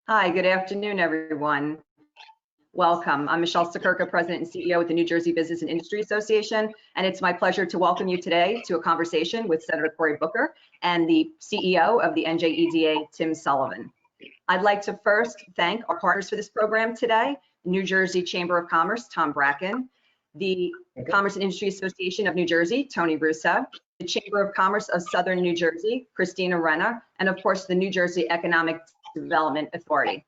Hi, good afternoon, everyone. Welcome. I'm Michelle Sakurka, President and CEO with the New Jersey Business and Industry Association, and it's my pleasure to welcome you today to a conversation with Senator Cory Booker and the CEO of the NJEDA, Tim Sullivan. I'd like to first thank our partners for this program today, New Jersey Chamber of Commerce, Tom Bracken, the Commerce and Industry Association of New Jersey, Tony Russo, the Chamber of Commerce of Southern New Jersey, Christina Renna, and of course, the New Jersey Economic Development Authority.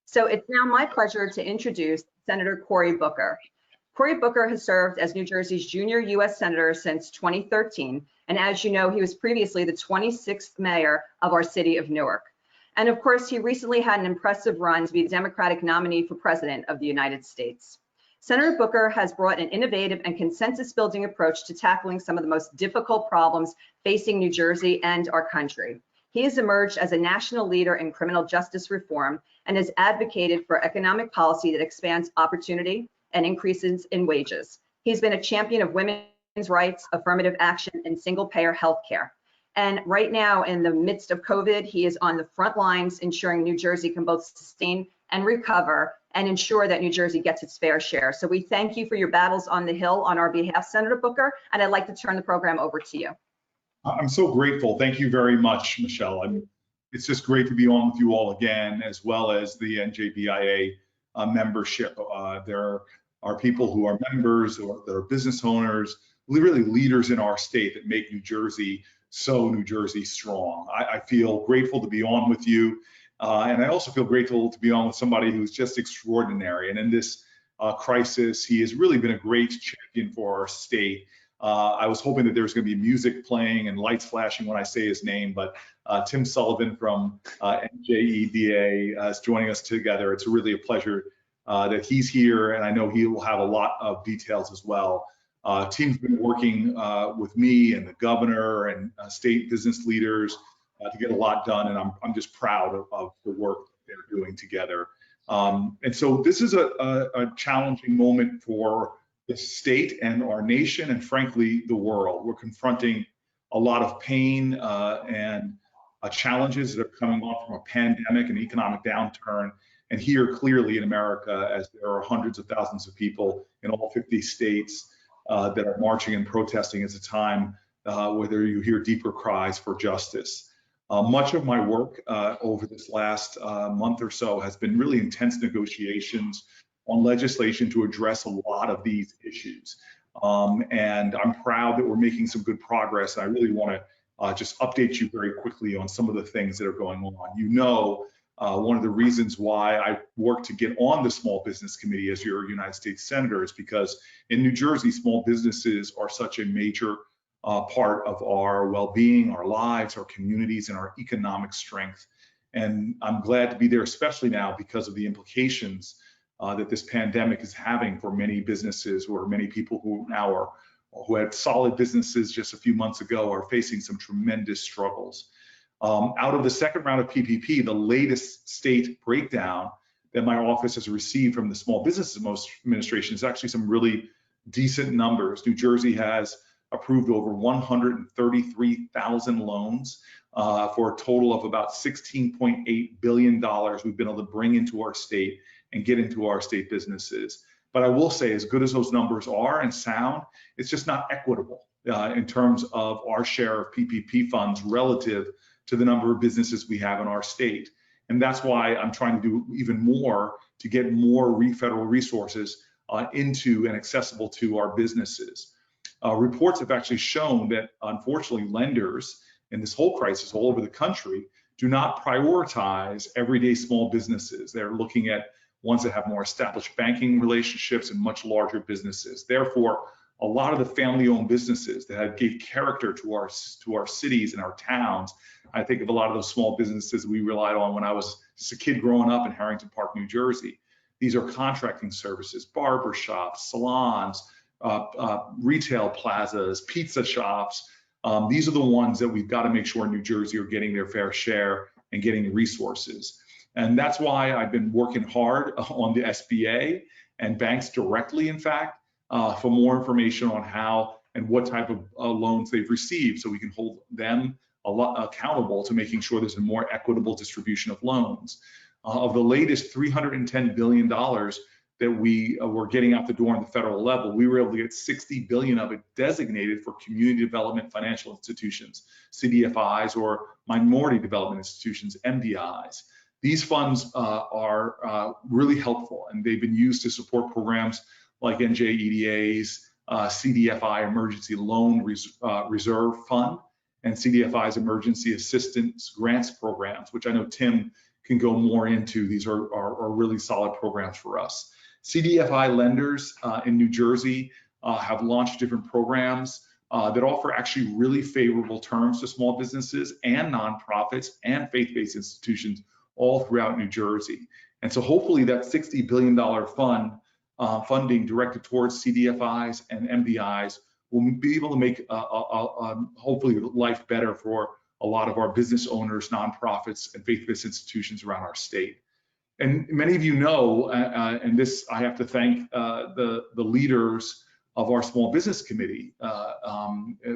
So it's now my pleasure to introduce Senator Cory Booker. Cory Booker has served as New Jersey's junior U.S. Senator since 2013, and as you know, he was previously the 26th mayor of our city of Newark. And of course, he recently had an impressive run to be the Democratic nominee for President of the United States. Senator Booker has brought an innovative and consensus-building approach to tackling some of the most difficult problems facing New Jersey and our country. He has emerged as a national leader in criminal justice reform and has advocated for economic policy that expands opportunity and increases in wages. He's been a champion of women's rights, affirmative action, and single-payer health care. And right now, in the midst of COVID, he is on the front lines ensuring New Jersey can both sustain and recover and ensure that New Jersey gets its fair share. So we thank you for your battles on the Hill on our behalf, Senator Booker, and I'd like to turn the program over to you. I'm so grateful. Thank you very much, Michelle. It's just great to be on with you all again, as well as the NJBIA membership. There are people who are members, or that are business owners, really leaders in our state that make New Jersey so New Jersey strong. I feel grateful to be on with you, and I also feel grateful to be on with somebody who's just extraordinary. And in this crisis, he has really been a great champion for our state. I was hoping that there was going to be music playing and lights flashing when I say his name, but Tim Sullivan from NJEDA is joining us together. It's really a pleasure that he's here, and I know he will have a lot of details as well. Tim's been working with me and the governor and state business leaders to get a lot done, and I'm just proud of the work they're doing together. And so this is a challenging moment for the state and our nation, and frankly, the world. We're confronting a lot of pain and challenges that are coming on from a pandemic and economic downturn. And here clearly in America, as there are hundreds of thousands of people in all 50 states that are marching and protesting, it's a time where you hear deeper cries for justice. Much of my work over this last month or so has been really intense negotiations on legislation to address a lot of these issues. And I'm proud that we're making some good progress. I really want to just update you very quickly on some of the things that are going on. You know, one of the reasons why I worked to get on the Small Business Committee as your United States Senator is because in New Jersey, small businesses are such a major part of our well-being, our lives, our communities, and our economic strength. And I'm glad to be there, especially now because of the implications that this pandemic is having for many businesses, or many people who now are, who had solid businesses just a few months ago, are facing some tremendous struggles. Out of the second round of PPP, the latest state breakdown that my office has received from the Small Business Administration is actually some really decent numbers. New Jersey has approved over 133,000 loans for a total of about $16.8 billion we've been able to bring into our state and get into our state businesses. But I will say, as good as those numbers are and sound, it's just not equitable in terms of our share of PPP funds relative to the number of businesses we have in our state. And that's why I'm trying to do even more to get more federal resources into and accessible to our businesses. Reports have actually shown that, unfortunately, lenders in this whole crisis all over the country do not prioritize everyday small businesses. They're looking at ones that have more established banking relationships and much larger businesses. Therefore, a lot of the family-owned businesses that gave character to our cities and our towns, I think of a lot of those small businesses we relied on when I was just a kid growing up in Harrington Park, New Jersey. These are contracting services, barber shops, salons, retail plazas, pizza shops. These are the ones that we've got to make sure in New Jersey are getting their fair share and getting resources. And that's why I've been working hard on the SBA and banks directly, in fact, for more information on how and what type of loans they've received, so we can hold them accountable to making sure there's a more equitable distribution of loans. Of the latest $310 billion that we were getting out the door on the federal level, we were able to get 60 billion of it designated for community development financial institutions, Cdfis, or minority development institutions, MDIs. These funds are really helpful, and they've been used to support programs like NJEDA's Cdfi Emergency Loan Reserve Fund and Cdfi's Emergency Assistance Grants programs, which I know Tim can go more into. These are really solid programs for us. Cdfi lenders in New Jersey have launched different programs that offer actually really favorable terms to small businesses and nonprofits and faith-based institutions all throughout New Jersey. And so hopefully that $60 billion funding directed towards Cdfis and MDIs will be able to make hopefully life better for a lot of our business owners, nonprofits, and faith-based institutions around our state. And many of you know, and this I have to thank the leaders of our small business committee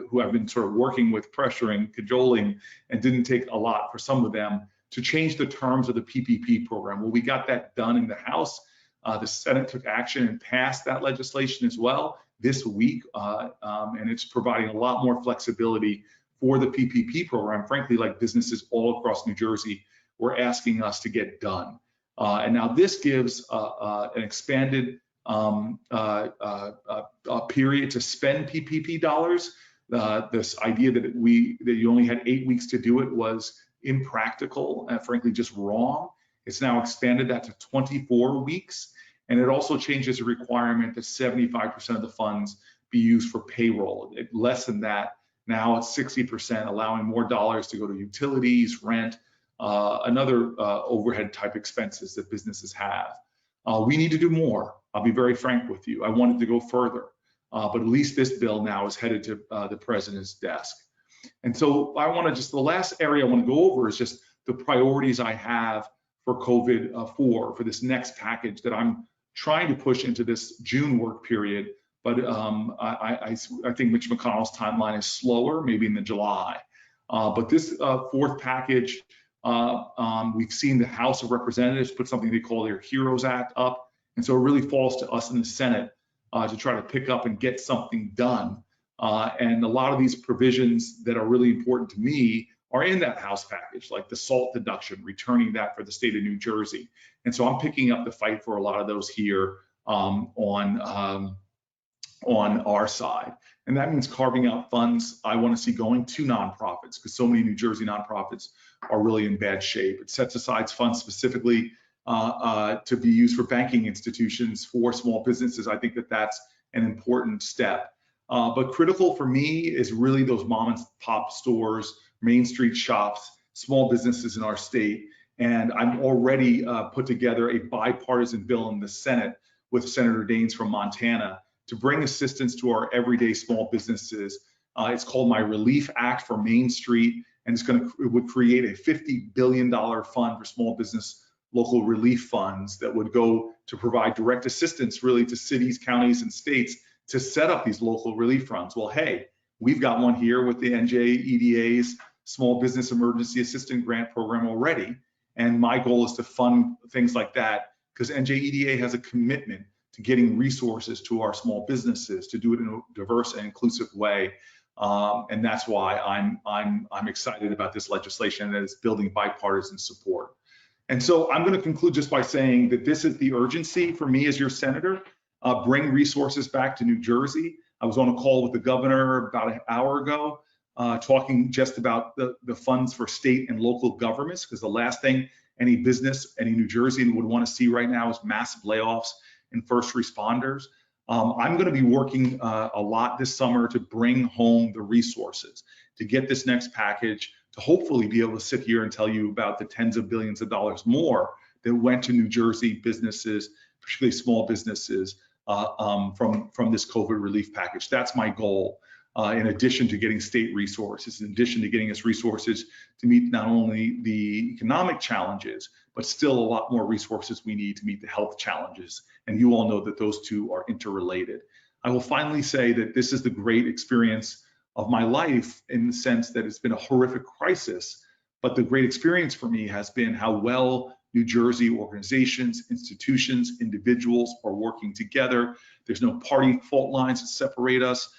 who have been sort of working with pressuring, cajoling, and didn't take a lot for some of them to change the terms of the PPP program. Well, we got that done in the House. The Senate took action and passed that legislation as well this week, and it's providing a lot more flexibility for the PPP program, frankly, like businesses all across New Jersey were asking us to get done. And now this gives an expanded period to spend PPP dollars. This idea that you only had 8 weeks to do it was impractical and frankly just wrong. It's now expanded that to 24 weeks. And it also changes the requirement that 75% of the funds be used for payroll. Less than that, now it's 60%, allowing more dollars to go to utilities, rent, and other overhead type expenses that businesses have. We need to do more. I'll be very frank with you. I wanted to go further, but at least this bill now is headed to the president's desk. And so I want to just, the last area I want to go over is just the priorities I have for COVID for this next package that I'm trying to push into this June work period. But I think Mitch McConnell's timeline is slower, maybe in the July. But this fourth package, we've seen the House of Representatives put something they call their HEROES Act up. And so it really falls to us in the Senate to try to pick up and get something done. And a lot of these provisions that are really important to me are in that House package, like the SALT deduction, returning that for the state of New Jersey. And so I'm picking up the fight for a lot of those here on our side. And that means carving out funds I want to see going to nonprofits, because so many New Jersey nonprofits are really in bad shape. It sets aside funds specifically to be used for banking institutions for small businesses. I think that that's an important step. But critical for me is really those mom and pop stores, Main Street shops, small businesses in our state. And I'm already put together a bipartisan bill in the Senate with Senator Daines from Montana to bring assistance to our everyday small businesses. It's called my Relief Act for Main Street, and it would create a $50 billion fund for small business local relief funds that would go to provide direct assistance really to cities, counties, and states to set up these local relief funds. Well, hey, we've got one here with the NJEDA's Small Business Emergency Assistance Grant Program already. And my goal is to fund things like that because NJEDA has a commitment to getting resources to our small businesses to do it in a diverse and inclusive way. And that's why I'm excited about this legislation that is building bipartisan support. And so I'm going to conclude just by saying that this is the urgency for me as your senator. Bring resources back to New Jersey. I was on a call with the governor about an hour ago, talking just about the funds for state and local governments, because the last thing any business, any New Jerseyan would want to see right now is massive layoffs in first responders. I'm going to be working a lot this summer to bring home the resources to get this next package, to hopefully be able to sit here and tell you about the tens of billions of dollars more that went to New Jersey businesses, particularly small businesses, from this COVID relief package. That's my goal, in addition to getting state resources, in addition to getting us resources to meet not only the economic challenges, but still a lot more resources we need to meet the health challenges. And you all know that those two are interrelated. I will finally say that this is the great experience of my life in the sense that it's been a horrific crisis, but the great experience for me has been how well New Jersey organizations, institutions, individuals are working together. There's no party fault lines that separate us.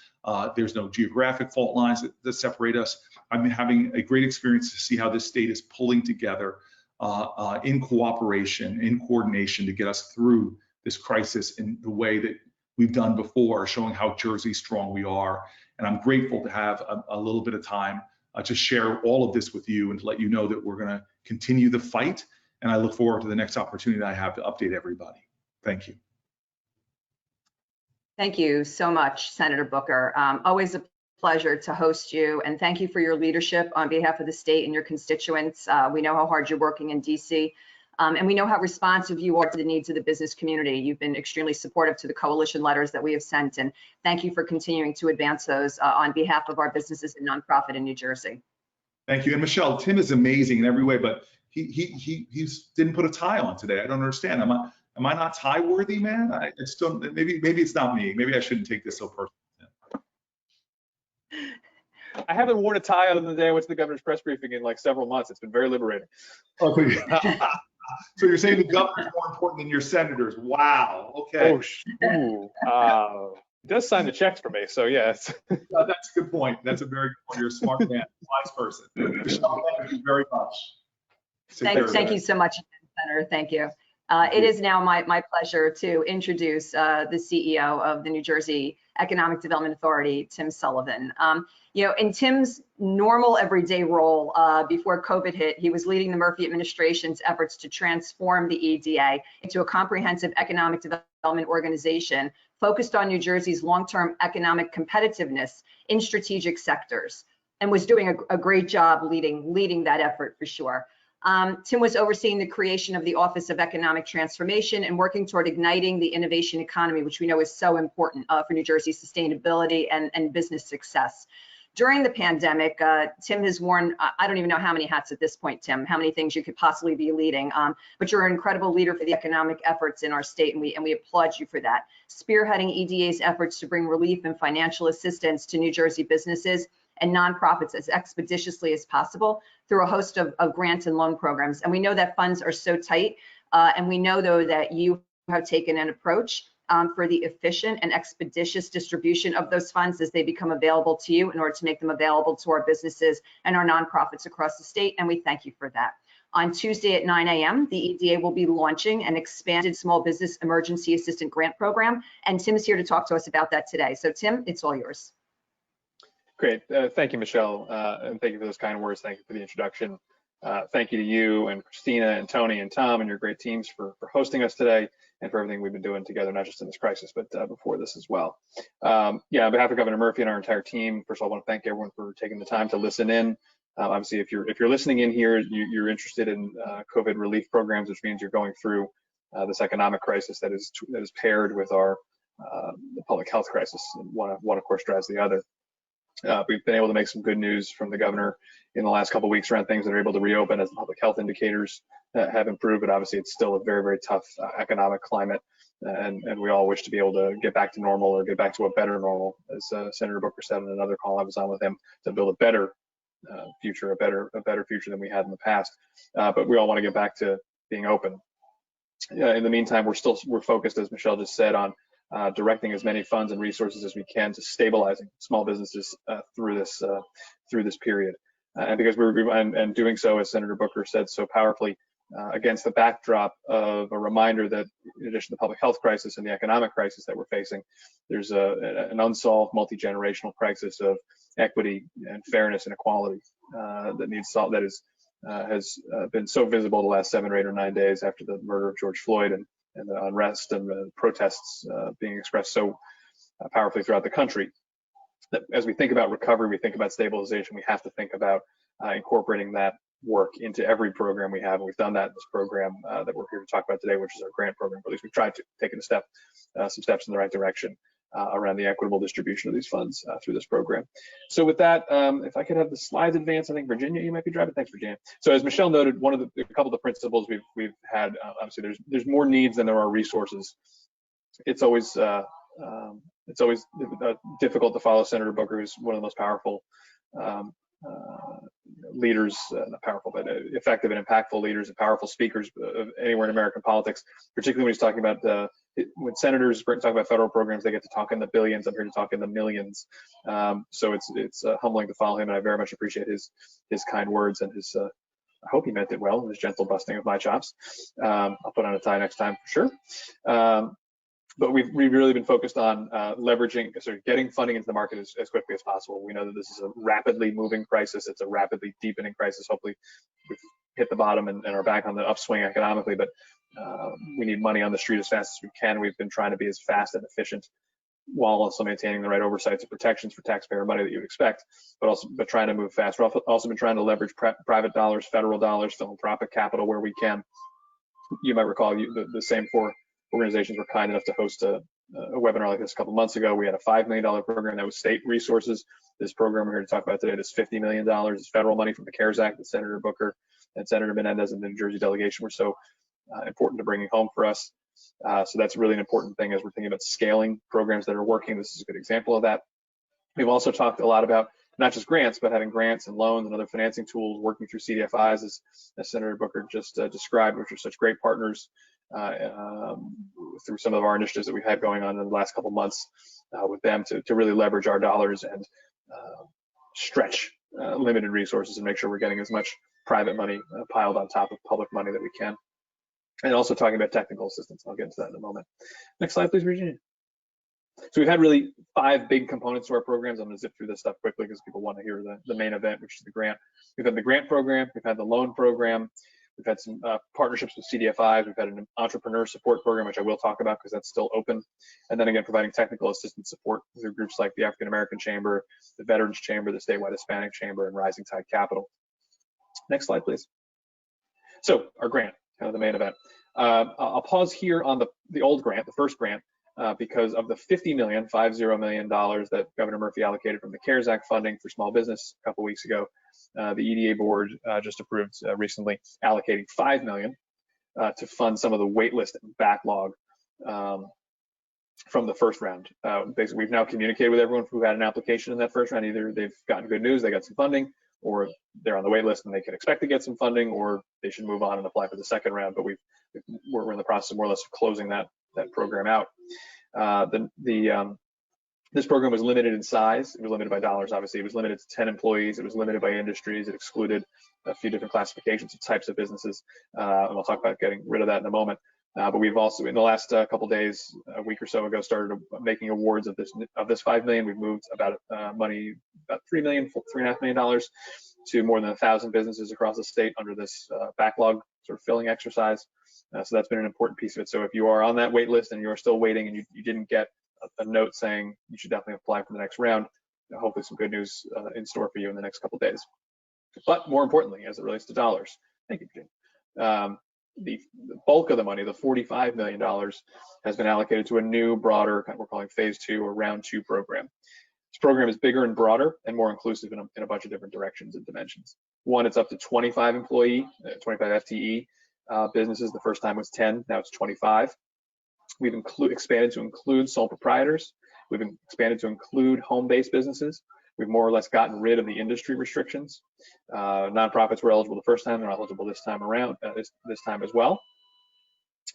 There's no geographic fault lines that separate us. I'm having a great experience to see how this state is pulling together in cooperation, in coordination to get us through this crisis in the way that we've done before, showing how Jersey strong we are. And I'm grateful to have a little bit of time to share all of this with you and to let you know that we're going to continue the fight. And I look forward to the next opportunity I have to update everybody. Thank you. Thank you so much, Senator Booker. Always a pleasure to host you, and thank you for your leadership on behalf of the state and your constituents. We know how hard you're working in DC, and we know how responsive you are to the needs of the business community. You've been extremely supportive to the coalition letters that we have sent, and thank you for continuing to advance those on behalf of our businesses and nonprofit in New Jersey. Thank you. And Michelle, Tim is amazing in every way, but he didn't put a tie on today. I don't understand. Am I not tie worthy, man? It's still, maybe it's not me. Maybe I shouldn't take this so personally. I haven't worn a tie other than the day I went to the governor's press briefing in like several months. It's been very liberating. Oh, so you're saying the governor's more important than your senators? Wow. Okay. He does sign the checks for me, so yes. That's a good point. That's a very good point. You're a smart man, wise person. Michelle, thank you very much. Thank you so much, Senator. Thank you. It is now my pleasure to introduce the CEO of the New Jersey Economic Development Authority, Tim Sullivan. In Tim's normal everyday role before COVID hit, he was leading the Murphy administration's efforts to transform the EDA into a comprehensive economic development organization focused on New Jersey's long-term economic competitiveness in strategic sectors, and was doing a great job leading that effort for sure. Tim was overseeing the creation of the Office of Economic Transformation and working toward igniting the innovation economy, which we know is so important for New Jersey's sustainability and business success. During the pandemic, Tim has worn, I don't even know how many hats at this point, Tim, how many things you could possibly be leading, but you're an incredible leader for the economic efforts in our state, and we applaud you for that. Spearheading EDA's efforts to bring relief and financial assistance to New Jersey businesses and nonprofits as expeditiously as possible through a host of grant and loan programs. And we know that funds are so tight, and we know, though, that you have taken an approach for the efficient and expeditious distribution of those funds as they become available to you in order to make them available to our businesses and our nonprofits across the state, and we thank you for that. On Tuesday at 9 a.m., the EDA will be launching an expanded Small Business Emergency Assistance Grant Program, and Tim's here to talk to us about that today. So Tim, it's all yours. Great. Thank you, Michelle, and thank you for those kind words. Thank you for the introduction. Thank you to you and Christina and Tony and Tom and your great teams for hosting us today and for everything we've been doing together, not just in this crisis, but before this as well. On behalf of Governor Murphy and our entire team, first of all, I want to thank everyone for taking the time to listen in. Obviously, if you're listening in here, you're interested in COVID relief programs, which means you're going through this economic crisis that is paired with our the public health crisis. One of course drives the other. We've been able to make some good news from the governor in the last couple of weeks around things that are able to reopen as the public health indicators have improved, but obviously it's still a very, very tough economic climate, and we all wish to be able to get back to normal or get back to a better normal, as Senator Booker said in another call I was on with him, to build a better future, a better future than we had in the past. But we all want to get back to being open. In the meantime, we're focused, as Michelle just said, on directing as many funds and resources as we can to stabilizing small businesses through this period, and because and doing so, as Senator Booker said so powerfully, against the backdrop of a reminder that in addition to the public health crisis and the economic crisis that we're facing, there's an unsolved multi-generational crisis of equity and fairness and equality that needs solved. That has been so visible the last 7 or 8 or 9 days after the murder of George Floyd and the unrest and the protests being expressed so powerfully throughout the country. That as we think about recovery, we think about stabilization, we have to think about incorporating that work into every program we have. And we've done that in this program that we're here to talk about today, which is our grant program. But at least we've tried to take some steps in the right direction around the equitable distribution of these funds through this program. So with that, if I could have the slides advance, I think Virginia, you might be driving. Thanks, Virginia. So as Michelle noted, a couple of the principles we've had, obviously there's more needs than there are resources. It's always difficult to follow Senator Booker, who's one of the most powerful leaders, not powerful, but effective and impactful leaders and powerful speakers anywhere in American politics, particularly when he's talking about when senators talk about federal programs, they get to talk in the billions. I'm here to talk in the millions. So it's humbling to follow him, and I very much appreciate his kind words and his, I hope he meant it well, his gentle busting of my chops. I'll put on a tie next time for sure. But we've really been focused on leveraging, sort of getting funding into the market as quickly as possible. We know that this is a rapidly moving crisis. It's a rapidly deepening crisis. Hopefully we've hit the bottom and are back on the upswing economically, but we need money on the street as fast as we can. We've been trying to be as fast and efficient while also maintaining the right oversights and protections for taxpayer money that you would expect, but trying to move fast. We've also been trying to leverage private dollars, federal dollars, philanthropic capital where we can. You might recall the same four organizations were kind enough to host a webinar like this a couple months ago. We had a $5 million program that was state resources. This program we're here to talk about today, this $50 million is federal money from the CARES Act that Senator Booker and Senator Menendez and the New Jersey delegation were so important to bringing home for us. So that's really an important thing as we're thinking about scaling programs that are working. This is a good example of that. We've also talked a lot about not just grants, but having grants and loans and other financing tools, working through Cdfis, as Senator Booker just described, which are such great partners through some of our initiatives that we've had going on in the last couple months with them to really leverage our dollars and stretch limited resources and make sure we're getting as much private money piled on top of public money that we can. And also talking about technical assistance. I'll get into that in a moment. Next slide, please, Virginia. So we've had really 5 big components to our programs. I'm going to zip through this stuff quickly because people want to hear the main event, which is the grant. We've had the grant program. We've had the loan program. We've had some partnerships with Cdfis. We've had an entrepreneur support program, which I will talk about because that's still open. And then again, providing technical assistance support through groups like the African American Chamber, the Veterans Chamber, the Statewide Hispanic Chamber, and Rising Tide Capital. Next slide, please. So our grant, kind of the main event. I'll pause here on the old grant, the first grant, because of the $50 million that Governor Murphy allocated from the CARES Act funding for small business a couple weeks ago. The EDA board just approved recently allocating $5 million to fund some of the waitlist and backlog from the first round. Basically, we've now communicated with everyone who had an application in that first round. Either they've gotten good news, they got some funding, or they're on the wait list and they can expect to get some funding, or they should move on and apply for the second round. But we're in the process of more or less closing that program out. This program was limited in size. It was limited by dollars, obviously. It was limited to 10 employees. It was limited by industries. It excluded a few different classifications of types of businesses. And I'll talk about getting rid of that in a moment. But we've also, in the last couple days, a week or so ago, started making awards of this $5 million. We've moved about money, about $3.5 million to more than 1,000 businesses across the state under this backlog sort of filling exercise. So that's been an important piece of it. So if you are on that wait list and you are still waiting and you didn't get a note saying you should definitely apply for the next round, hopefully some good news in store for you in the next couple of days. But more importantly, as it relates to dollars, thank you, Jim. The bulk of the money, the $45 million, has been allocated to a new, broader, we're calling phase 2 or round 2 program. This program is bigger and broader and more inclusive in a bunch of different directions and dimensions. One, it's up to 25 FTE businesses. The first time was 10, now it's 25. We've expanded to include sole proprietors. We've expanded to include home-based businesses. We've more or less gotten rid of the industry restrictions. Nonprofits were eligible the first time; they're eligible this time around, this time as well.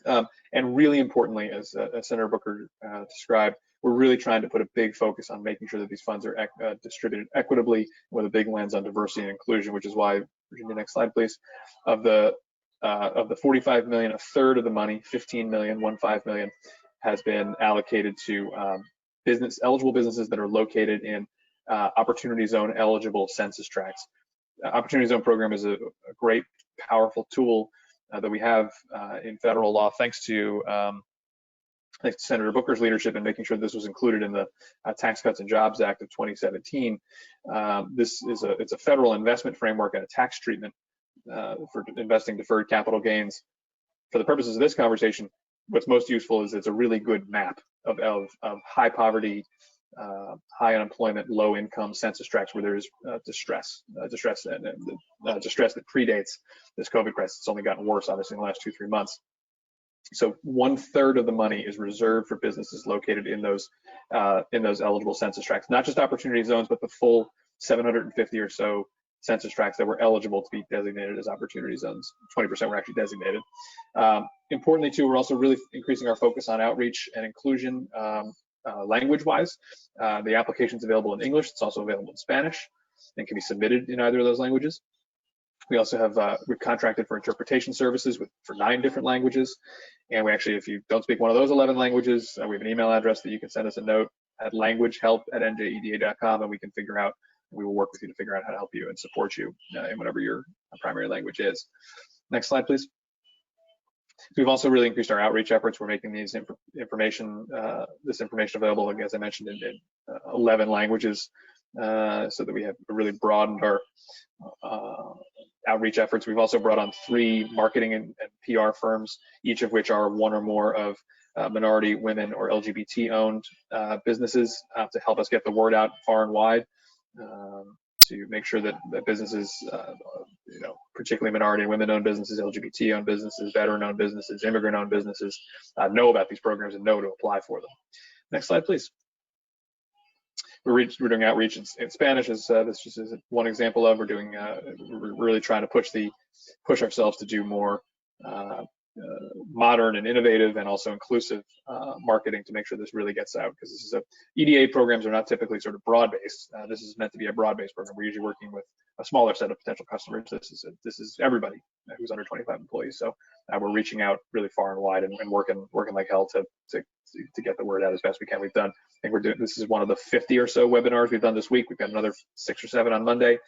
And really importantly, as Senator Booker described, we're really trying to put a big focus on making sure that these funds are distributed equitably with a big lens on diversity and inclusion, which is why, Virginia, next slide, please. Of the $45 million, a third of the money, $15 million, has been allocated to eligible businesses that are located in Opportunity Zone eligible census tracts. Opportunity Zone program is a great, powerful tool that we have in federal law, thanks to Senator Booker's leadership in making sure this was included in the Tax Cuts and Jobs Act of 2017. It's a federal investment framework and a tax treatment for investing deferred capital gains. For the purposes of this conversation, what's most useful is it's a really good map of high poverty, high unemployment, low income census tracts where there is distress that predates this COVID crisis. It's only gotten worse, obviously, in the last 2-3 months. So 1/3 of the money is reserved for businesses located in those eligible census tracts, not just opportunity zones, but the full 750 or so census tracts that were eligible to be designated as opportunity zones. 20% were actually designated. Importantly, too, we're also really increasing our focus on outreach and inclusion language-wise. The application's available in English. It's also available in Spanish and can be submitted in either of those languages. We also have we've contracted for interpretation services for 9 different languages. And we actually, if you don't speak one of those 11 languages, we have an email address that you can send us a note at languagehelp@njeda.com, and we can figure out, we will work with you to figure out how to help you and support you in whatever your primary language is. Next slide, please. We've also really increased our outreach efforts. We're making these information available, as I mentioned, in 11 languages, so that we have really broadened our outreach efforts. We've also brought on 3 marketing and PR firms, each of which are one or more of minority, women, or LGBT-owned businesses to help us get the word out far and wide, to make sure that businesses, particularly minority and women-owned businesses, LGBT-owned businesses, veteran-owned businesses, immigrant-owned businesses, know about these programs and know to apply for them. Next slide, please. We're doing outreach in Spanish, as this just is one example of. We're really trying to push ourselves to do more modern and innovative and also inclusive marketing to make sure this really gets out, because this is EDA programs are not typically sort of broad-based. This is meant to be a broad-based program. We're usually working with a smaller set of potential customers. This is everybody who's under 25 employees. So we're reaching out really far and wide and working like hell to get the word out as best we can. I think this is one of the 50 or so webinars we've done this week. We've got another 6 or 7 on Monday,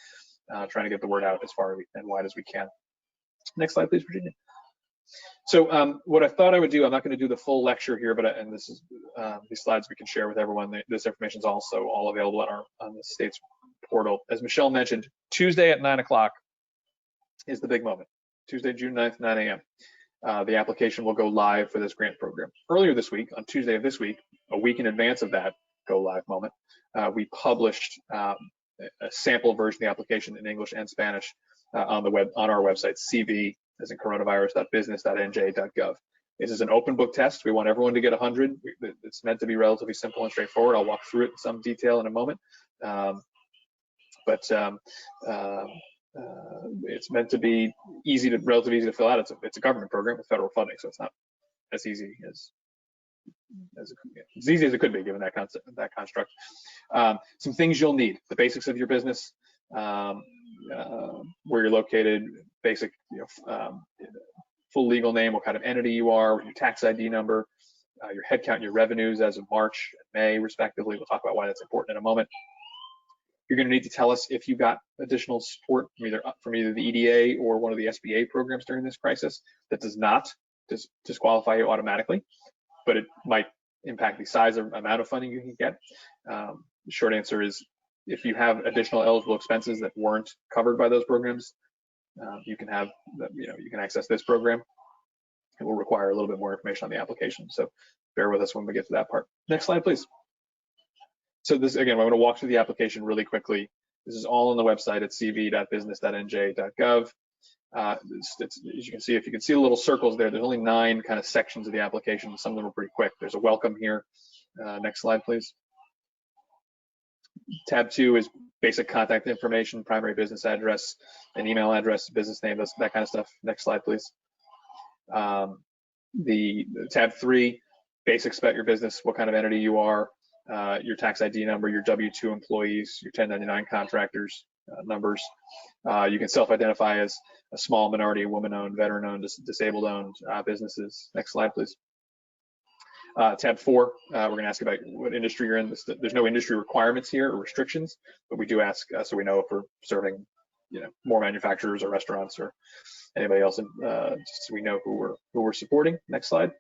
trying to get the word out as far and wide as we can. Next slide, please, Virginia. So what I thought I would do, I'm not going to do the full lecture here, but this is these slides we can share with everyone. This information is also all available on the state's portal. As Michelle mentioned, Tuesday at 9 o'clock is the big moment. Tuesday, June 9th, 9 a.m. The application will go live for this grant program. Earlier this week, on Tuesday of this week, a week in advance of that go live moment, we published a sample version of the application in English and Spanish on our website, CV, as in coronavirus.business.nj.gov. This is an open book test. We want everyone to get 100. It's meant to be relatively simple and straightforward. I'll walk through it in some detail in a moment. It's meant to be relatively easy to fill out. It's a government program with federal funding, so it's not as easy as easy as it could be given that construct. Some things you'll need: the basics of your business, where you're located, basic, full legal name, what kind of entity you are, your tax ID number, your headcount, your revenues as of March and May, respectively. We'll talk about why that's important in a moment. You're going to need to tell us if you got additional support from either the EDA or one of the SBA programs during this crisis. That does not disqualify you automatically, but it might impact the size or amount of funding you can get. The short answer is, if you have additional eligible expenses that weren't covered by those programs, you can access this program. It will require a little bit more information on the application, so bear with us when we get to that part. Next slide, please. So this, again, I'm going to walk through the application really quickly. This is all on the website at cv.business.nj.gov. As you can see, if you can see the little circles there's only 9 kind of sections of the application. Some of them are pretty quick. There's a welcome here. Next slide, please. Tab 2 is basic contact information, primary business address, an email address, business name, that kind of stuff. Next slide, please. The tab 3, basics about your business, what kind of entity you are, your tax ID number, your W-2 employees, your 1099 contractors numbers. You can self-identify as a small minority, woman-owned, veteran-owned, disabled-owned businesses. Next slide, please. Tab 4, we're going to ask about what industry you're in. There's no industry requirements here or restrictions, but we do ask so we know if we're serving, more manufacturers or restaurants or anybody else, just so we know who we're supporting. Next slide.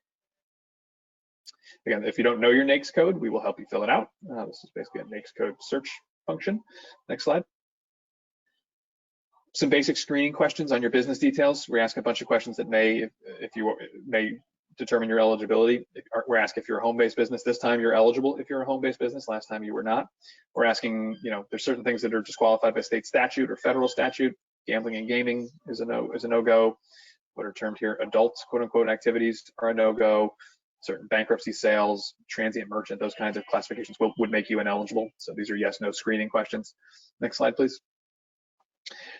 Again, if you don't know your NAICS code, we will help you fill it out. This is basically a NAICS code search function. Next slide. Some basic screening questions on your business details. We ask a bunch of questions that may determine your eligibility. We're asking if you're a home-based business. This time you're eligible if you're a home-based business. Last time you were not. We're asking, there's certain things that are disqualified by state statute or federal statute. Gambling and gaming is a no-go. What are termed here adult, quote-unquote, activities are a no-go. Certain bankruptcy sales, transient merchant, those kinds of classifications would make you ineligible. So these are yes/no screening questions. Next slide, please.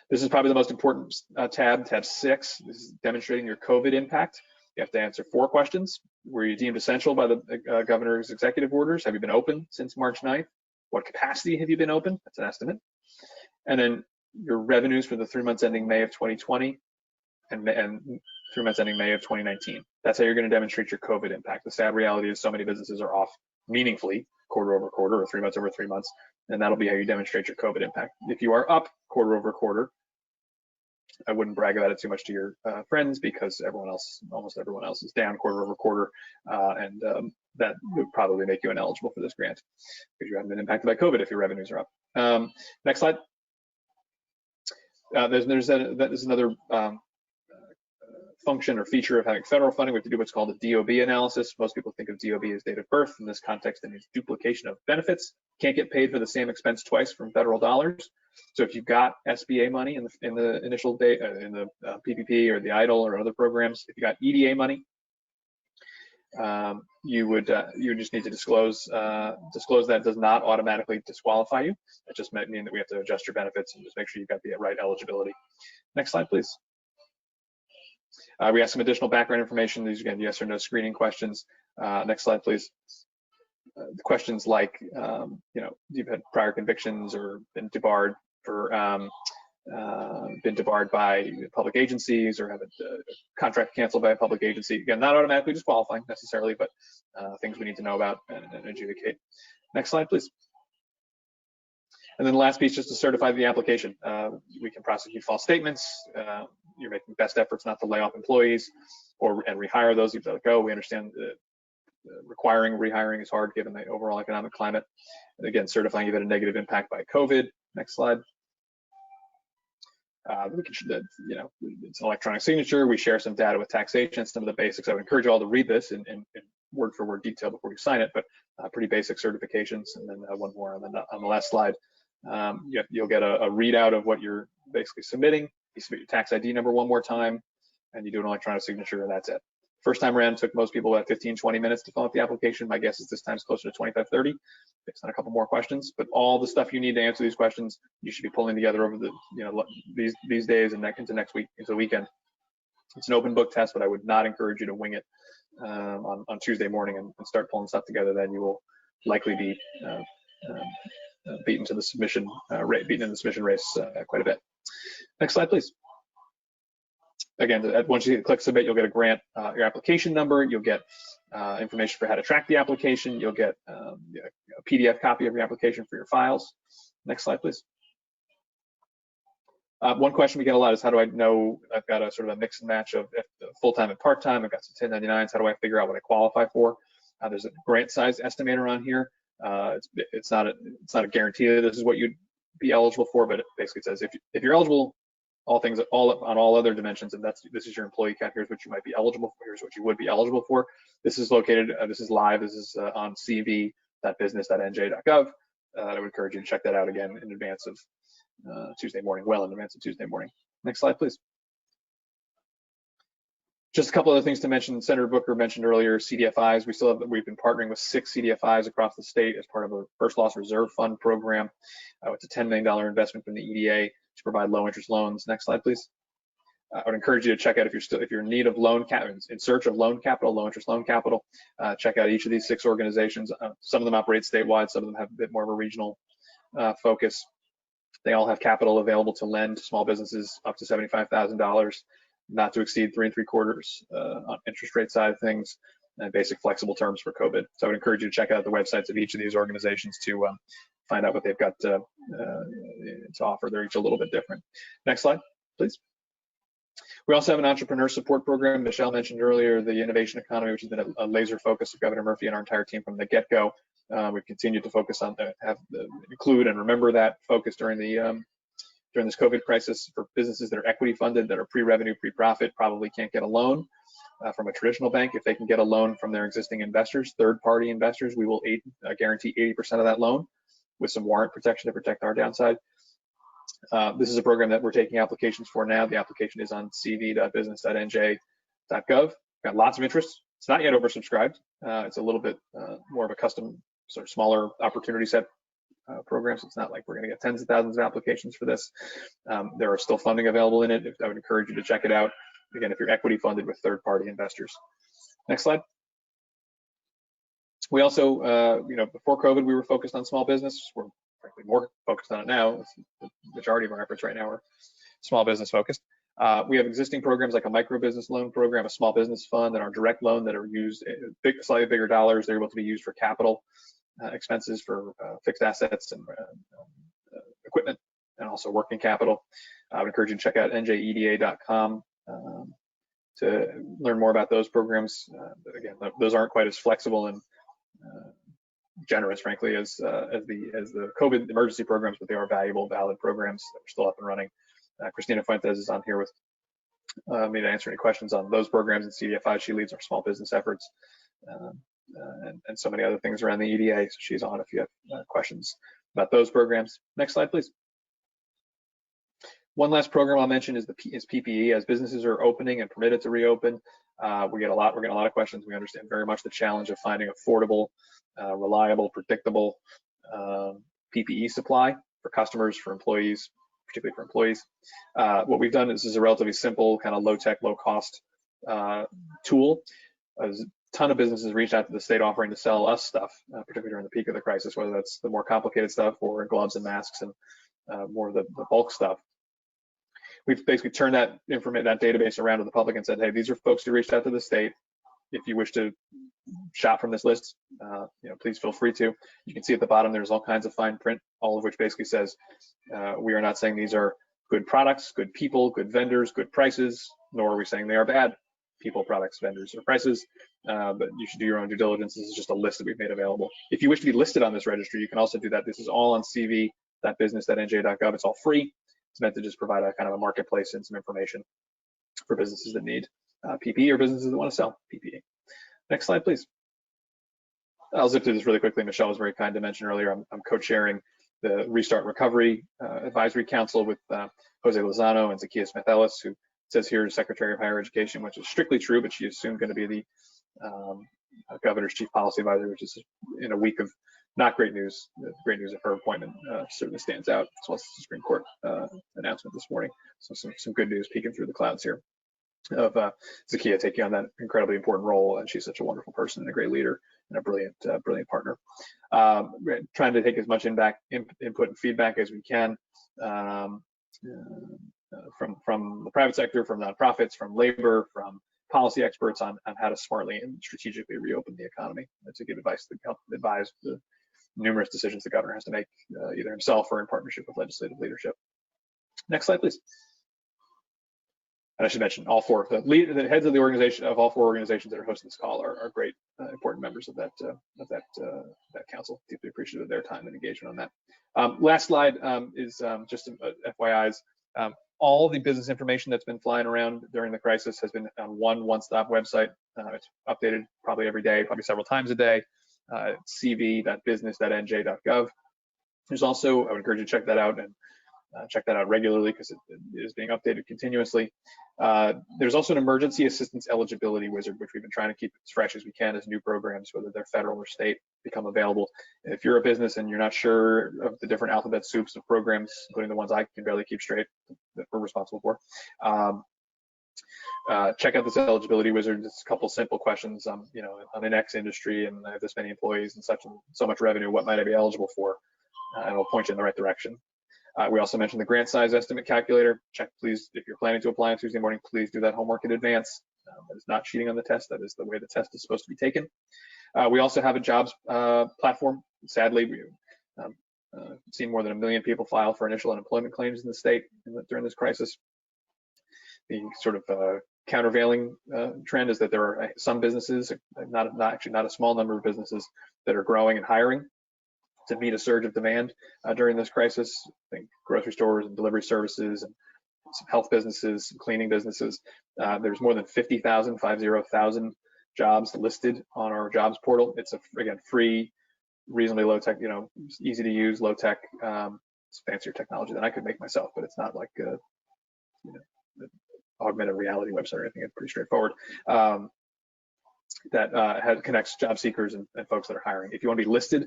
This is probably the most important tab 6. This is demonstrating your COVID impact. You have to answer 4 questions. Were you deemed essential by the governor's executive orders? Have you been open since March 9th? What capacity have you been open? That's an estimate. And then your revenues for the 3 months ending May of 2020 and 3 months ending May of 2019. That's how you're going to demonstrate your COVID impact. The sad reality is so many businesses are off meaningfully quarter over quarter or 3 months over 3 months, and that'll be how you demonstrate your COVID impact. If you are up quarter over quarter, I wouldn't brag about it too much to your friends, because almost everyone else is down quarter over quarter, and that would probably make you ineligible for this grant because you haven't been impacted by COVID if your revenues are up. Next slide. There's another function or feature of having federal funding. We have to do what's called a Dob analysis. Most people think of Dob as date of birth. In this context, it means duplication of benefits. Can't get paid for the same expense twice from federal dollars. So if you've got SBA money in the initial day, in the PPP or the EIDL or other programs, if you got EDA money, you just need to disclose that. Does not automatically disqualify you. That just might mean that we have to adjust your benefits and just make sure you've got the right eligibility. Next slide, please. We ask some additional background information. These, again, yes or no screening questions. Next slide, please. Questions like, you've had prior convictions or been debarred by public agencies, or have a contract canceled by a public agency. Again, not automatically disqualifying necessarily, but things we need to know about and adjudicate. Next slide, please. And then the last piece, just to certify the application. We can prosecute false statements. You're making best efforts not to lay off employees and rehire those you've let go. We understand requiring rehiring is hard given the overall economic climate. And again, certifying you've had a negative impact by COVID. Next slide. It's an electronic signature. We share some data with taxation, some of the basics. I would encourage you all to read this in word for word detail before you sign it, but pretty basic certifications. And then one more on the last slide. You'll get a readout of what you're basically submitting. You submit your tax ID number one more time, and you do an electronic signature, and that's it. First time around, took most people about 15, 20 minutes to fill out the application. My guess is this time's closer to 25, 30, based on a couple more questions. But all the stuff you need to answer these questions, you should be pulling together over these days and into next week, into the weekend. It's an open book test, but I would not encourage you to wing it on Tuesday morning and start pulling stuff together. Then you will likely be beaten in the submission race quite a bit. Next slide, please. Again, once you click submit, you'll get a grant, your application number. You'll get information for how to track the application. You'll get a PDF copy of your application for your files. Next slide, please. One question we get a lot is, how do I know I've got a sort of a mix and match of full-time and part-time? I've got some 1099s. How do I figure out what I qualify for? There's a grant size estimator on here. It's not a guarantee that this is what you'd be eligible for, but it basically says if you're eligible, on all other dimensions, and this is your employee count. Here's what you might be eligible for. Here's what you would be eligible for. This is located. This is live. This is on cv.business.nj.gov. I would encourage you to check that out again in advance of Tuesday morning. Well, in advance of Tuesday morning. Next slide, please. Just a couple other things to mention. Senator Booker mentioned earlier Cdfis. We've been partnering with 6 Cdfis across the state as part of a first loss reserve fund program. It's a $10 million investment from the EDA to provide low interest loans. Next slide, please. I would encourage you to check out if you're in need of in search of loan capital, low interest loan capital. Check out each of these 6 organizations. Some of them operate statewide. Some of them have a bit more of a regional focus. They all have capital available to lend to small businesses up to $75,000. Not to exceed 3 3/4 on interest rate side of things, and basic flexible terms for COVID. So I would encourage you to check out the websites of each of these organizations to find out what they've got to offer. They're each a little bit different. Next slide, please. We also have an entrepreneur support program. Michelle mentioned earlier the innovation economy, which has been a laser focus of Governor Murphy and our entire team from the get-go. We've continued to focus on include and remember that focus during this COVID crisis for businesses that are equity funded, that are pre-revenue, pre-profit, probably can't get a loan from a traditional bank. If they can get a loan from their existing investors, third-party investors, we will guarantee 80% of that loan with some warrant protection to protect our downside. This is a program that we're taking applications for now. The application is on cv.business.nj.gov. Got lots of interest. It's not yet oversubscribed. It's a little bit more of a custom, sort of smaller opportunity set program, so it's not like we're going to get tens of thousands of applications for this. There are still funding available in it. I would encourage you to check it out. Again, if you're equity funded with third-party investors. Next slide. We also, before COVID, we were focused on small business. We're frankly more focused on it now. The majority of our efforts right now are small business focused. We have existing programs like a micro business loan program, a small business fund, and our direct loan that are used slightly bigger dollars. They're able to be used for capital expenses, for fixed assets and equipment, and also working capital. I would encourage you to check out NJEDA.com to learn more about those programs. Again, those aren't quite as flexible and generous, frankly, as the COVID emergency programs, but they are valuable, valid programs that are still up and running. Christina Fuentes is on here with me to answer any questions on those programs in Cdfi. She leads our small business efforts and so many other things around the EDA. So she's on if you have questions about those programs. Next slide, please. One last program I'll mention is PPE. As businesses are opening and permitted to reopen, we're getting a lot of questions. We understand very much the challenge of finding affordable, reliable, predictable PPE supply for customers, for employees, particularly for employees. What we've done is a relatively simple, kind of low-tech, low-cost tool. A ton of businesses reached out to the state offering to sell us stuff, particularly during the peak of the crisis, whether that's the more complicated stuff or gloves and masks and more of the bulk stuff. We've basically turned that database around to the public and said, hey, these are folks who reached out to the state. If you wish to shop from this list, please feel free to. You can see at the bottom there's all kinds of fine print, all of which basically says we are not saying these are good products, good people, good vendors, good prices, nor are we saying they are bad people, products, vendors, or prices. But you should do your own due diligence. This is just a list that we've made available. If you wish to be listed on this registry, you can also do that. This is all on cv.business.nj.gov. It's all free. It's meant to just provide a kind of a marketplace and some information for businesses that need PPE or businesses that want to sell PPE. Next slide, please. I'll zip through this really quickly. Michelle was very kind to mention earlier, I'm co-chairing the Restart Recovery Advisory Council with Jose Lozano and Zakiya Smith-Ellis, who says here is Secretary of Higher Education, which is strictly true, but she is soon going to be the Governor's Chief Policy Advisor, which is in a week of not great news. The great news of her appointment certainly stands out, as well as the Supreme Court announcement this morning. So some good news peeking through the clouds here of Zakiya taking on that incredibly important role, and she's such a wonderful person and a great leader and a brilliant partner. Trying to take as much input and feedback as we can from the private sector, from nonprofits, from labor, from policy experts on how to smartly and strategically reopen the economy, to give advice to help advise the numerous decisions the governor has to make, either himself or in partnership with legislative leadership. Next slide, please. And I should mention all four, the heads of the organization, of all four organizations that are hosting this call are great, important members of that council. Deeply appreciative of their time and engagement on that. Last slide is just FYIs. All the business information that's been flying around during the crisis has been on one-stop website. It's updated probably every day, probably several times a day. cv.business.nj.gov. There's also, I would encourage you to check that out and check that out regularly because it is being updated continuously. There's also an emergency assistance eligibility wizard, which we've been trying to keep as fresh as we can as new programs, whether they're federal or state, become available. If you're a business and you're not sure of the different alphabet soups of programs, including the ones I can barely keep straight that we're responsible for, check out this eligibility wizard. It's a couple simple questions. I'm an X industry and I have this many employees and so much revenue. What might I be eligible for? And it'll point you in the right direction. We also mentioned the grant size estimate calculator. Check, please, if you're planning to apply on Tuesday morning, please do that homework in advance. That is not cheating on the test. That is the way the test is supposed to be taken. We also have a jobs platform. Sadly, we've seen more than 1 million people file for initial unemployment claims in the state during this crisis. The sort of countervailing trend is that there are some businesses, not a small number of businesses, that are growing and hiring to meet a surge of demand during this crisis. I think grocery stores and delivery services and some health businesses, some cleaning businesses. There's more than 50,000 jobs listed on our jobs portal. It's again free, reasonably low tech, easy to use, low tech. It's fancier technology than I could make myself, but it's not like an augmented reality website or anything. It's pretty straightforward. That connects job seekers and folks that are hiring. If you want to be listed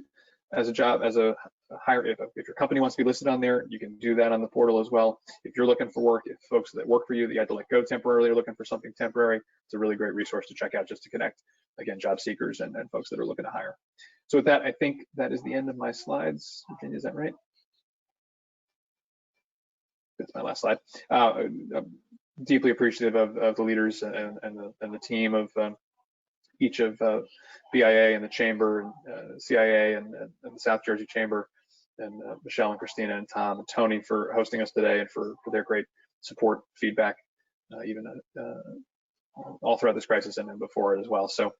as a hire. If your company wants to be listed on there, you can do that on the portal as well. If you're looking for work, if folks that work for you that you had to let go temporarily are looking for something temporary, it's a really great resource to check out just to connect, again, job seekers and folks that are looking to hire. So with that, I think that is the end of my slides. Virginia, is that right? That's my last slide. I'm deeply appreciative of the leaders and the team of each of BIA and the Chamber, and CIA and the South Jersey Chamber, and Michelle and Christina and Tom and Tony for hosting us today and for their great support, feedback, even all throughout this crisis and then before it as well. So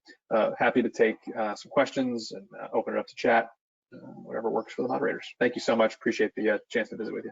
happy to take some questions and open it up to chat, whatever works for the moderators. Thank you so much. Appreciate the chance to visit with you.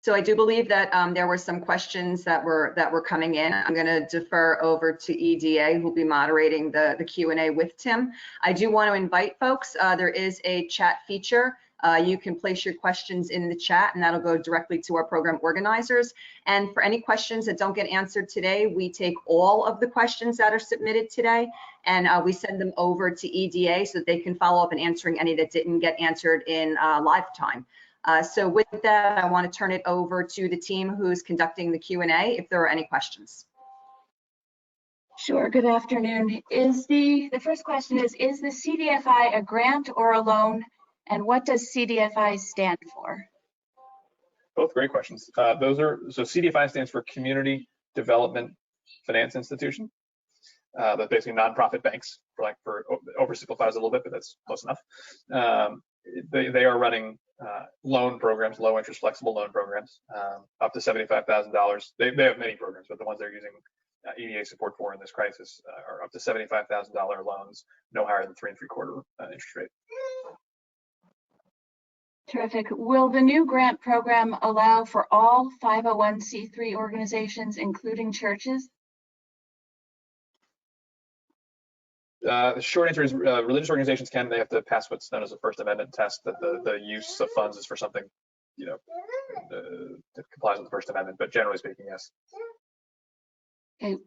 So I do believe that there were some questions that were coming in. I'm going to defer over to EDA, who'll be moderating the Q&A with Tim. I do want to invite folks. There is a chat feature. You can place your questions in the chat, and that'll go directly to our program organizers. And for any questions that don't get answered today, we take all of the questions that are submitted today, and we send them over to EDA so that they can follow up in answering any that didn't get answered in live time. So with that, I want to turn it over to the team who's conducting the Q&A if there are any questions. Sure, good afternoon. The first question is the Cdfi a grant or a loan? And what does Cdfi stand for? Both great questions. So Cdfi stands for Community Development Finance Institution. That's basically nonprofit banks, for oversimplifies a little bit, but that's close enough. They are running loan programs, low interest flexible loan programs, up to $75,000. They have many programs, but the ones they're using EDA support for in this crisis are up to $75,000 loans, no higher than 3 3/4 interest rate. Terrific. Will the new grant program allow for all 501c3 organizations, including churches? The short answer is religious organizations can. They have to pass what's known as a First Amendment test, that the use of funds is for something, that complies with the First Amendment. But generally speaking, yes. Okay.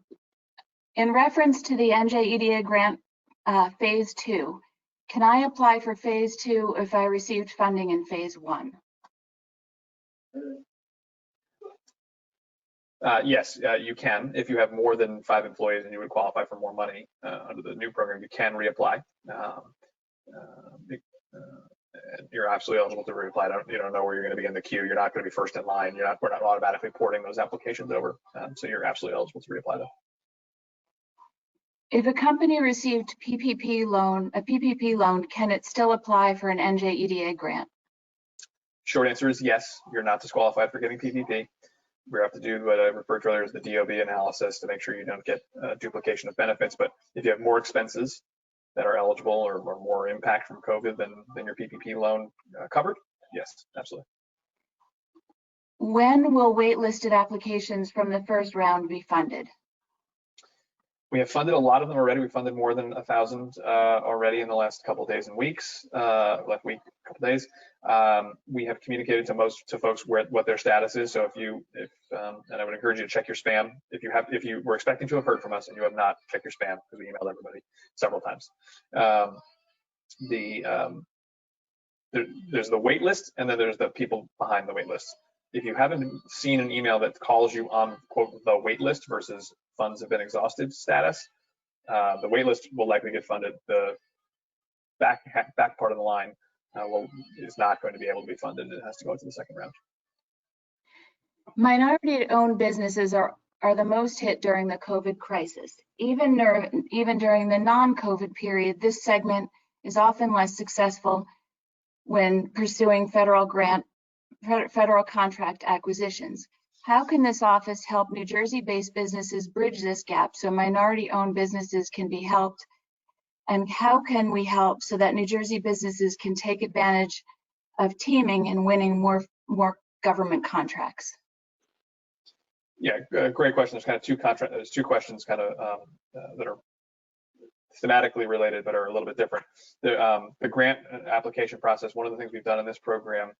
In reference to the NJEDA grant phase 2, can I apply for phase 2 if I received funding in phase 1? Yes, you can. If you have more than 5 employees and you would qualify for more money under the new program, you can reapply. You're absolutely eligible to reapply. You don't know where you're going to be in the queue. You're not going to be first in line. We're not automatically porting those applications over. So you're absolutely eligible to reapply though. If a company received a PPP loan, can it still apply for an NJEDA grant? Short answer is yes. You're not disqualified for getting PPP. We have to do what I referred to earlier as the Dob analysis to make sure you don't get duplication of benefits. But if you have more expenses that are eligible or more impact from COVID than your PPP loan covered, yes, absolutely. When will waitlisted applications from the first round be funded? We have funded a lot of them already. We funded more than 1,000 already in the last couple of days and weeks, couple days. We have communicated to folks what their status is. So and I would encourage you to check your spam. If you were expecting to have heard from us and you have not, check your spam because we emailed everybody several times. There's the wait list, and then there's the people behind the wait list. If you haven't seen an email that calls you on, quote, the wait list versus funds have been exhausted status, the wait list will likely get funded. The back part of the line is not going to be able to be funded. It has to go into the second round. Minority-owned businesses are the most hit during the COVID crisis. Even during the non-COVID period, this segment is often less successful when pursuing federal contract acquisitions. How can this office help New Jersey-based businesses bridge this gap so minority-owned businesses can be helped? And how can we help so that New Jersey businesses can take advantage of teaming and winning more government contracts? Yeah, great question. There's kind of there's two questions kind of that are thematically related but are a little bit different. The grant application process, one of the things we've done in this program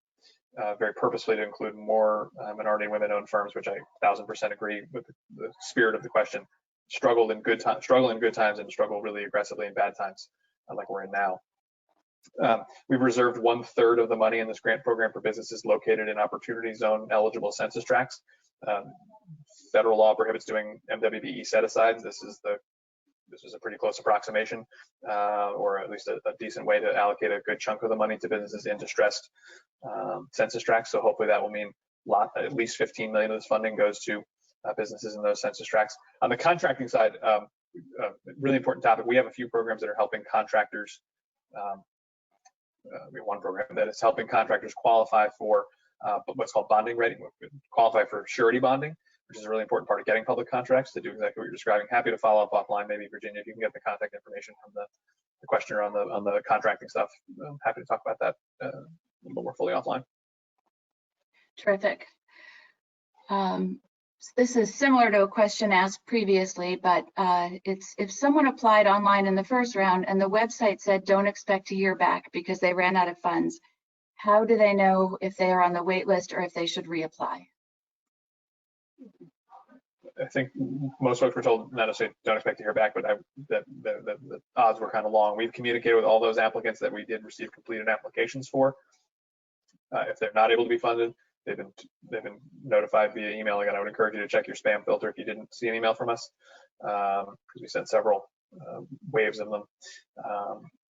very purposefully to include more minority and women-owned firms, which I 1,000% agree with the spirit of the question. struggle in good times and struggle really aggressively in bad times, like we're in now. We've reserved 1/3 of the money in this grant program for businesses located in Opportunity Zone eligible census tracts. Federal law prohibits doing MWBE set-asides. This is a pretty close approximation, or at least a decent way to allocate a good chunk of the money to businesses in distressed census tracts. So hopefully that will mean at least 15 million of this funding goes to businesses in those census tracts. On the contracting side, really important topic. We have a few programs that are helping contractors. We have one program that is helping contractors qualify for what's called bonding ready, qualify for surety bonding, which is a really important part of getting public contracts to do exactly what you're describing. Happy to follow up offline, maybe Virginia, if you can get the contact information from the questioner on the contracting stuff. I'm happy to talk about that a little bit more fully offline. Terrific. This is similar to a question asked previously, but it's if someone applied online in the first round and the website said don't expect to hear back because they ran out of funds, how do they know if they are on the wait list or if they should reapply? I think most folks were told not necessarily don't expect to hear back, but the odds were kind of long. We've communicated with all those applicants that we did receive completed applications for. If they're not able to be funded, they've been notified via email. Again, I would encourage you to check your spam filter if you didn't see an email from us, because we sent several waves of them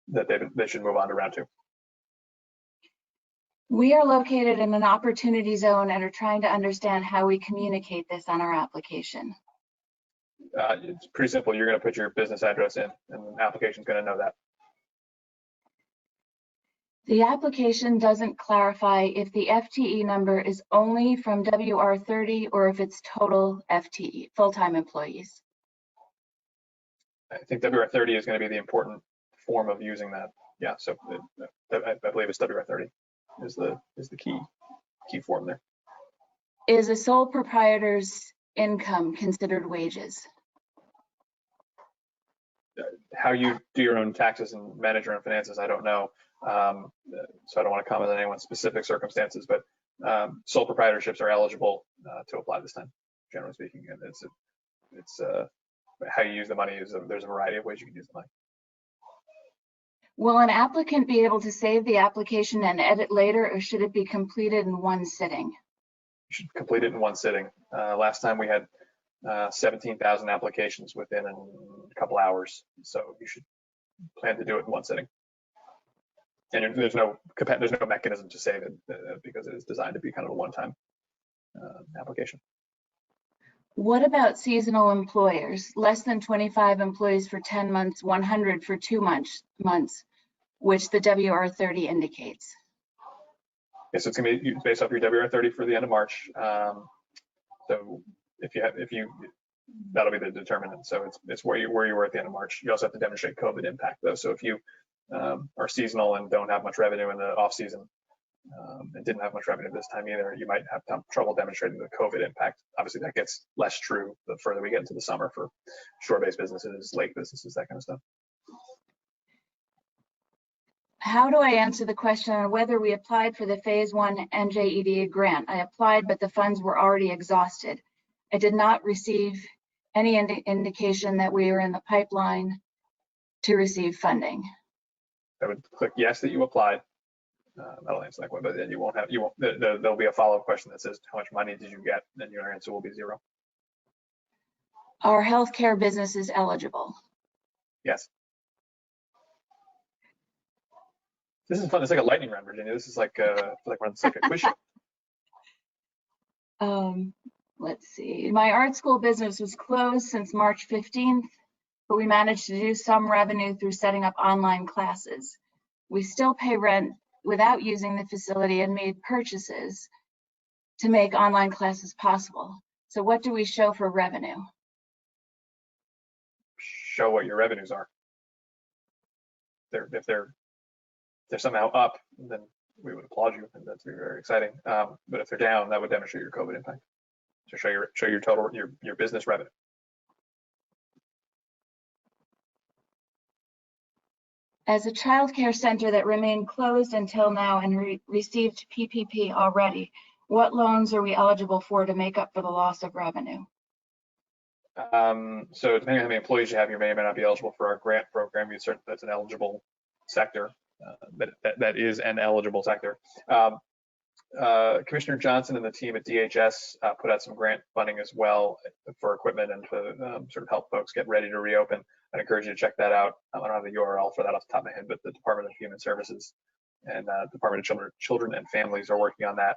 that they should move on to round 2. We are located in an opportunity zone and are trying to understand how we communicate this on our application. It's pretty simple. You're going to put your business address in, and the application is going to know that. The application doesn't clarify if the FTE number is only from WR30 or if it's total FTE, full-time employees. I think WR30 is going to be the important form of using that. Yeah, so I believe it's WR30 is the key form there. Is a sole proprietor's income considered wages? How you do your own taxes and manage your own finances, I don't know. So I don't want to comment on anyone's specific circumstances, but sole proprietorships are eligible to apply this time, generally speaking. And it's how you use the money there's a variety of ways you can use the money. Will an applicant be able to save the application and edit later, or should it be completed in one sitting? You should complete it in one sitting. Last time we had 17,000 applications within a couple hours, so you should plan to do it in one sitting. And there's no mechanism to save it because it is designed to be kind of a one-time application. What about seasonal employers? Less than 25 employees for 10 months, 100 for 2 months, which the WR30 indicates. Yes, it's going to be based off your WR30 for the end of March. So that'll be the determinant. So it's where you were at the end of March. You also have to demonstrate COVID impact though. So if you are seasonal and don't have much revenue in the off season and didn't have much revenue this time either, you might have trouble demonstrating the COVID impact. Obviously that gets less true the further we get into the summer for shore-based businesses, lake businesses, that kind of stuff. How do I answer the question on whether we applied for the Phase 1 NJEDA grant? I applied, but the funds were already exhausted. I did not receive any indication that we were in the pipeline to receive funding. I would click yes that you applied. That'll answer that question, but then there'll be a follow-up question that says how much money did you get? Then your answer will be 0. Are healthcare businesses eligible? Yes. This is fun. It's like a lightning round, Virginia. This is like a quiz show. Let's see. My art school business was closed since March 15th, but we managed to do some revenue through setting up online classes. We still pay rent without using the facility and made purchases to make online classes possible. So what do we show for revenue? Show what your revenues are. If they're somehow up, then we would applaud you, and that's very exciting. But if they're down, that would demonstrate your COVID impact. So show your total your business revenue. As a child care center that remained closed until now and received PPP already, what loans are we eligible for to make up for the loss of revenue? So depending on how many employees you have, you may or may not be eligible for our grant program. That's an eligible sector. That is an eligible sector. Commissioner Johnson and the team at DHS put out some grant funding as well for equipment and to sort of help folks get ready to reopen. I'd encourage you to check that out. I don't have the URL for that off the top of my head, but the Department of Human Services and Department of Children and Families are working on that.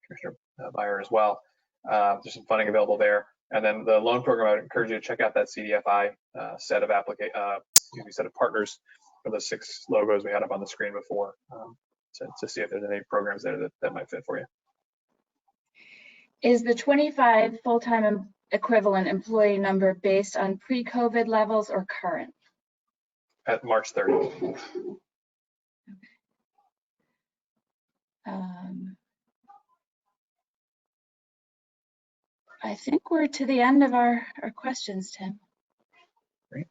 Commissioner Meyer as well. There's some funding available there. And then the loan program, I would encourage you to check out that Cdfi set of partners for the 6 logos we had up on the screen before to see if there's any programs there that might fit for you. Is the 25 full-time equivalent employee number based on pre-COVID levels or current? At March 30th. I think we're to the end of our questions, Tim. Great.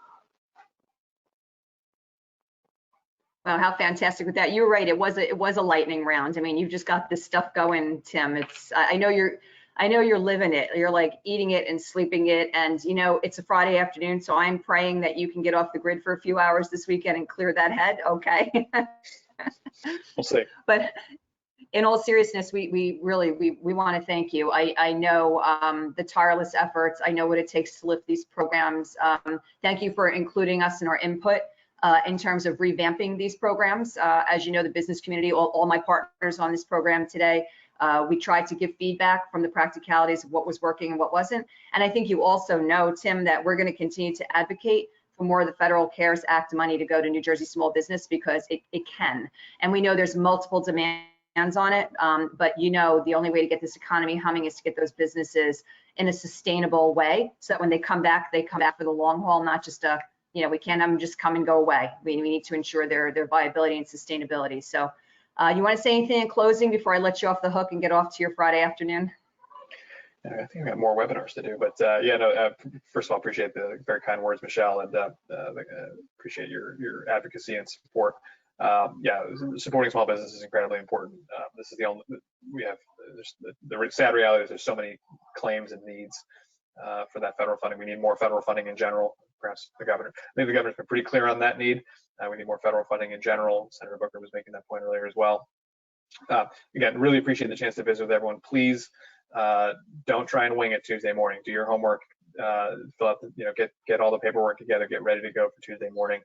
Wow, how fantastic with that. You were right. It was a lightning round. I mean, you've just got this stuff going, Tim. I know you're living it. You're like eating it and sleeping it. And you know, it's a Friday afternoon, so I'm praying that you can get off the grid for a few hours this weekend and clear that head. Okay. We'll see. But in all seriousness, we really want to thank you. I know the tireless efforts. I know what it takes to lift these programs. Thank you for including us in our input in terms of revamping these programs. As you know, the business community, all my partners on this program today, we tried to give feedback from the practicalities of what was working and what wasn't. And I think you also know, Tim, that we're going to continue to advocate for more of the federal CARES Act money to go to New Jersey small business because it can. And we know there's multiple demands on it, but you know, the only way to get this economy humming is to get those businesses in a sustainable way, so that when they come back for the long haul, not just you know, we can't have them just come and go away. We need to ensure their viability and sustainability. So you want to say anything in closing before I let you off the hook and get off to your Friday afternoon? I think we got more webinars to do, but yeah, no, first of all, appreciate the very kind words, Michelle, and appreciate your advocacy and support. Yeah, supporting small business is incredibly important. This is the only, the sad reality is there's so many claims and needs for that federal funding. We need more federal funding in general. Perhaps I think the governor's been pretty clear on that need. We need more federal funding in general. Senator Booker was making that point earlier as well. Again, really appreciate the chance to visit with everyone. Please don't try and wing it Tuesday morning. Do your homework, fill out get all the paperwork together, get ready to go for Tuesday morning.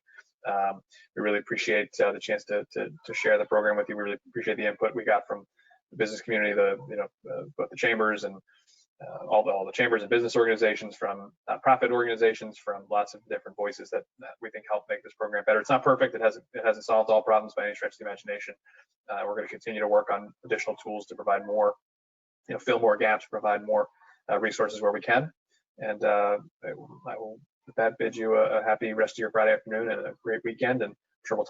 We really appreciate the chance to share the program with you. We really appreciate the input we got from the business community, both the chambers and all the chambers and business organizations, from nonprofit organizations, from lots of different voices that we think help make this program better. It's not perfect. It hasn't solved all problems by any stretch of the imagination. We're going to continue to work on additional tools to provide more, fill more gaps, provide more resources where we can. And I will, with that, bid you a happy rest of your Friday afternoon and a great weekend. And I'm sure we'll